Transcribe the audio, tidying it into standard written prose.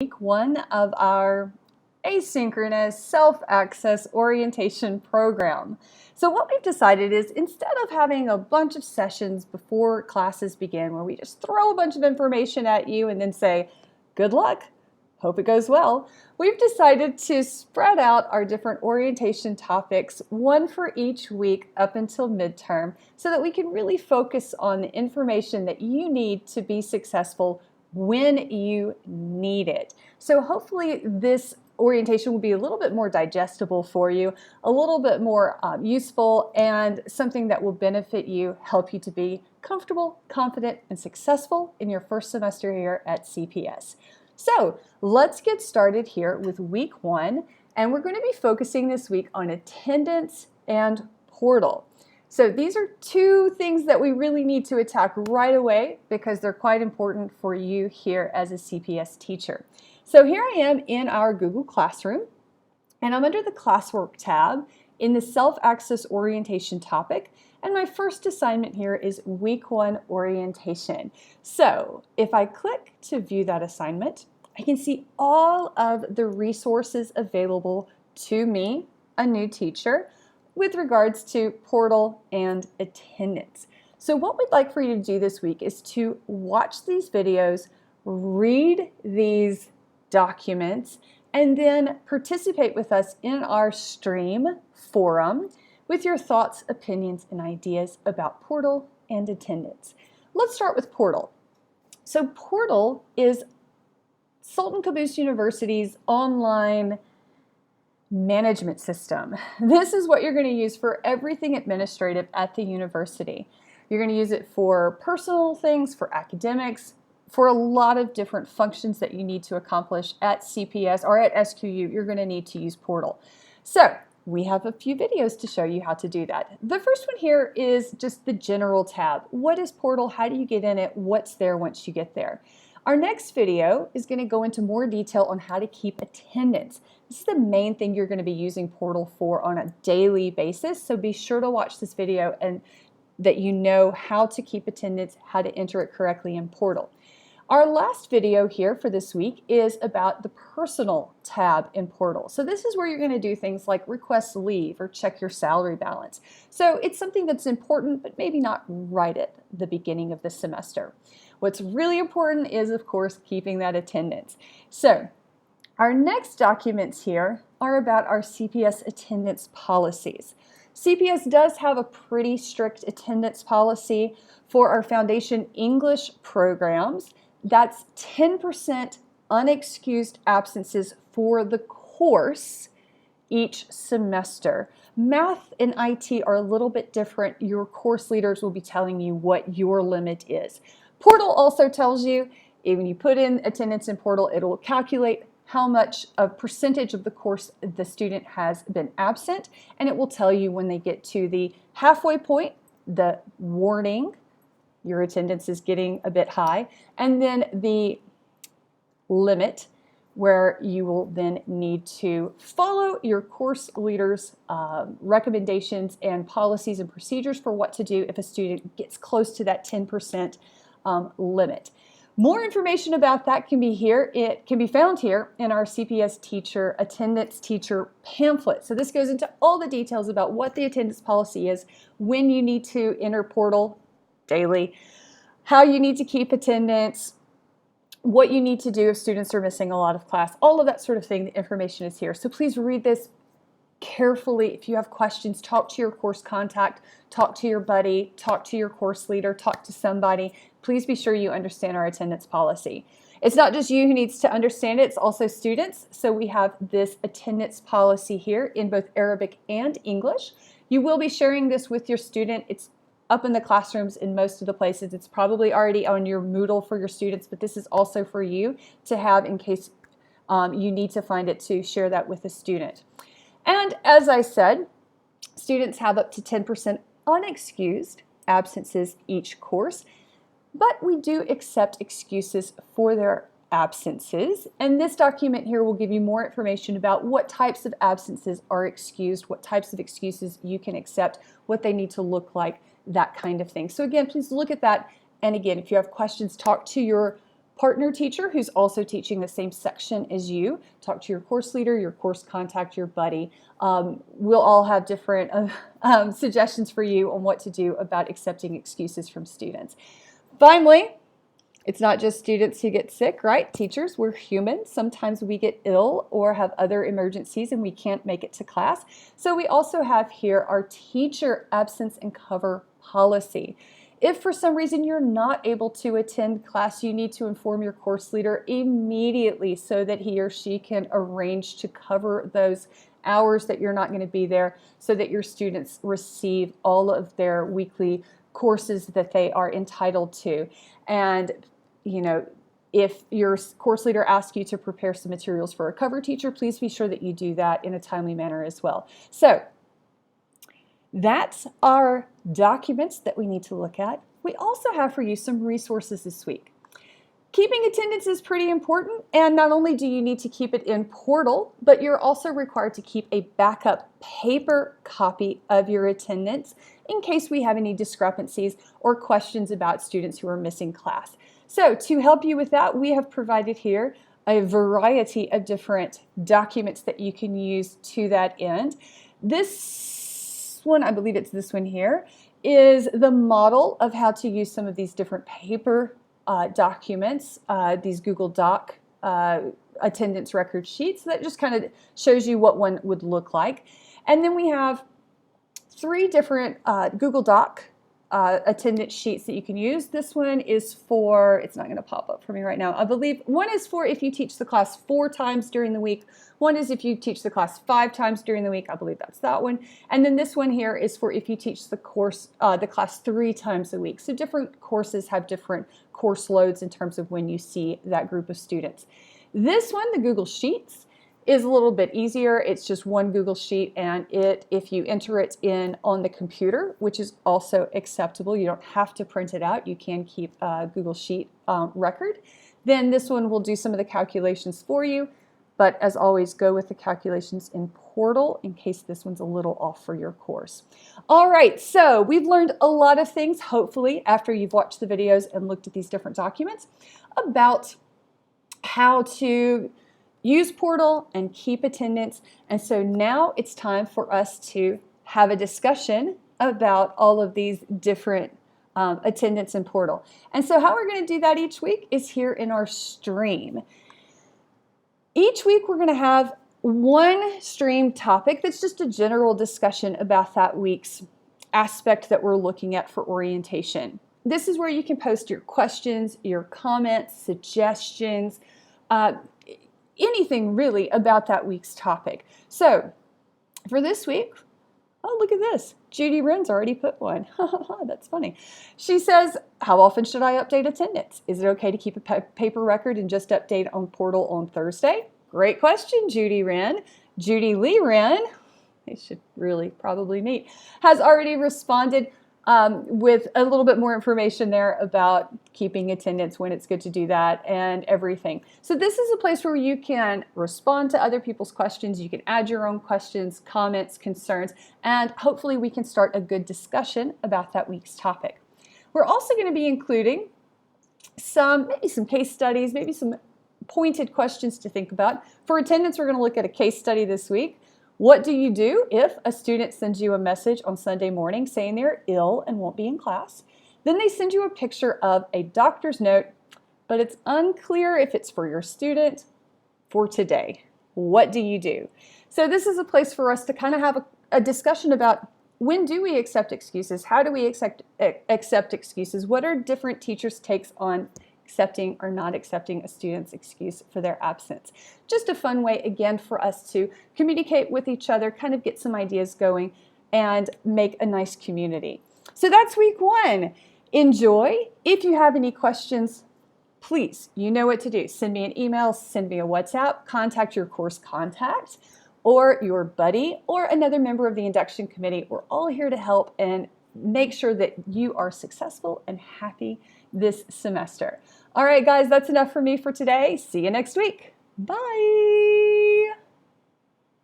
week one of our asynchronous self-access orientation program. So what we've decided is instead of having a bunch of sessions before classes begin where we just throw a bunch of information at you and then say, good luck, hope it goes well, we've decided to spread out our different orientation topics, one for each week up until midterm, so that we can really focus on the information that you need to be successful when you need it. So hopefully this orientation will be a little bit more digestible for you, a little bit more useful, and something that will benefit you, help you to be comfortable, confident, and successful in your first semester here at CPS. So let's get started here with week one, and we're going to be focusing this week on attendance and portal. So these are two things that we really need to attack right away because they're quite important for you here as a CPS teacher. So here I am in our Google Classroom, and I'm under the Classwork tab in the Self-Access Orientation topic, and my first assignment here is Week 1 Orientation. So if I click to view that assignment, I can see all of the resources available to me, a new teacher, with regards to portal and attendance. So what we'd like for you to do this week is to watch these videos, read these documents, and then participate with us in our stream forum with your thoughts, opinions, and ideas about portal and attendance. Let's start with portal. So portal is Sultan Qaboos University's online management system. This is what you're going to use for everything administrative at the university. You're going to use it for personal things, for academics, for a lot of different functions that you need to accomplish at CPS or at SQU. You're going to need to use portal. So we have a few videos to show you how to do that. The first one here is just the general tab. What is portal? How do you get in it? What's there once you get there? Our next video is going to go into more detail on how to keep attendance. This is the main thing you're going to be using portal for on a daily basis, so be sure to watch this video and that you know how to keep attendance, how to enter it correctly in portal. Our last video here for this week is about the personal tab in portal. So this is where you're going to do things like request leave or check your salary balance. So it's something that's important, but maybe not right at the beginning of the semester. What's really important is, of course, keeping that attendance. So our next documents here are about our CPS attendance policies. CPS does have a pretty strict attendance policy for our Foundation English programs. That's 10% unexcused absences for the course each semester. Math and IT are a little bit different. Your course leaders will be telling you what your limit is. Portal also tells you, when you put in attendance in portal, it will calculate how much a percentage of the course the student has been absent, and it will tell you when they get to the halfway point, the warning, your attendance is getting a bit high, and then the limit, where you will then need to follow your course leader's recommendations and policies and procedures for what to do if a student gets close to that 10% limit. More information about that can be here. It can be found here in our CPS teacher attendance teacher pamphlet. So this goes into all the details about what the attendance policy is, when you need to enter portal daily, how you need to keep attendance, what you need to do if students are missing a lot of class, all of that sort of thing. The information is here. So please read this carefully. If you have questions, talk to your course contact, talk to your buddy, talk to your course leader, talk to somebody. Please be sure you understand our attendance policy. It's not just you who needs to understand it, it's also students. So we have this attendance policy here in both Arabic and English. You will be sharing this with your student. It's up in the classrooms in most of the places. It's probably already on your Moodle for your students, but this is also for you to have in case you need to find it to share that with a student. And as I said, students have up to 10% unexcused absences each course, but we do accept excuses for their absences. And this document here will give you more information about what types of absences are excused, what types of excuses you can accept, what they need to look like, that kind of thing. So again, please look at that. And again, if you have questions, talk to your partner teacher who's also teaching the same section as you. Talk to your course leader, your course contact, your buddy. We'll all have different suggestions for you on what to do about accepting excuses from students. Finally, it's not just students who get sick, right? Teachers, we're human. Sometimes we get ill or have other emergencies and we can't make it to class. So we also have here our teacher absence and cover policy. If for some reason you're not able to attend class, you need to inform your course leader immediately so that he or she can arrange to cover those hours that you're not going to be there so that your students receive all of their weekly courses that they are entitled to. And you know, if your course leader asks you to prepare some materials for a cover teacher, please be sure that you do that in a timely manner as well. So that's our documents that we need to look at. We also have for you some resources this week. Keeping attendance is pretty important, and not only do you need to keep it in Portal, but you're also required to keep a backup paper copy of your attendance in case we have any discrepancies or questions about students who are missing class. So to help you with that, we have provided here a variety of different documents that you can use to that end. This one, I believe it's this one here, is the model of how to use some of these different paper documents, these Google Doc attendance record sheets. That just kind of shows you what one would look like. And then we have 3 different Google Doc attendance sheets that you can use. This one is for, it's not going to pop up for me right now, I believe one is for if you teach the class 4 times during the week. One is if you teach the class 5 times during the week. I believe that's that one. And then this one here is for if you teach the course, the class 3 times a week. So different courses have different course loads in terms of when you see that group of students. This one, the Google Sheets, is a little bit easier. It's just one Google Sheet, and if you enter it in on the computer, which is also acceptable, you don't have to print it out. You can keep a Google Sheet record. Then this one will do some of the calculations for you, but as always, go with the calculations in Portal in case this one's a little off for your course. All right, so we've learned a lot of things, hopefully, after you've watched the videos and looked at these different documents about how to use Portal and keep attendance. And so now it's time for us to have a discussion about all of these different attendance in Portal. And so how we're going to do that each week is here in our stream. Each week we're going to have one stream topic that's just a general discussion about that week's aspect that we're looking at for orientation. This is where you can post your questions, your comments, suggestions, anything really about that week's topic. So for this week, oh, look at this. Judy Wren's already put one. That's funny. She says, how often should I update attendance? Is it okay to keep a paper record and just update on Portal on Thursday? Great question, Judy Wren. Judy Lee Wren, they should really probably meet, has already responded with a little bit more information there about keeping attendance, when it's good to do that, and everything. So this is a place where you can respond to other people's questions. You can add your own questions, comments, concerns, and hopefully we can start a good discussion about that week's topic. We're also going to be including maybe some case studies, maybe some pointed questions to think about. For attendance, we're going to look at a case study this week. What do you do if a student sends you a message on Sunday morning saying they're ill and won't be in class? Then they send you a picture of a doctor's note, but it's unclear if it's for your student for today. What do you do? So this is a place for us to kind of have a discussion about when do we accept excuses? How do we accept excuses? What are different teachers' takes on accepting or not accepting a student's excuse for their absence? Just a fun way, again, for us to communicate with each other, kind of get some ideas going, and make a nice community. So that's week 1. Enjoy. If you have any questions, please, you know what to do. Send me an email, send me a WhatsApp, contact your course contact, or your buddy, or another member of the induction committee. We're all here to help and make sure that you are successful and happy this semester. All right, guys, that's enough for me for today. See you next week. Bye.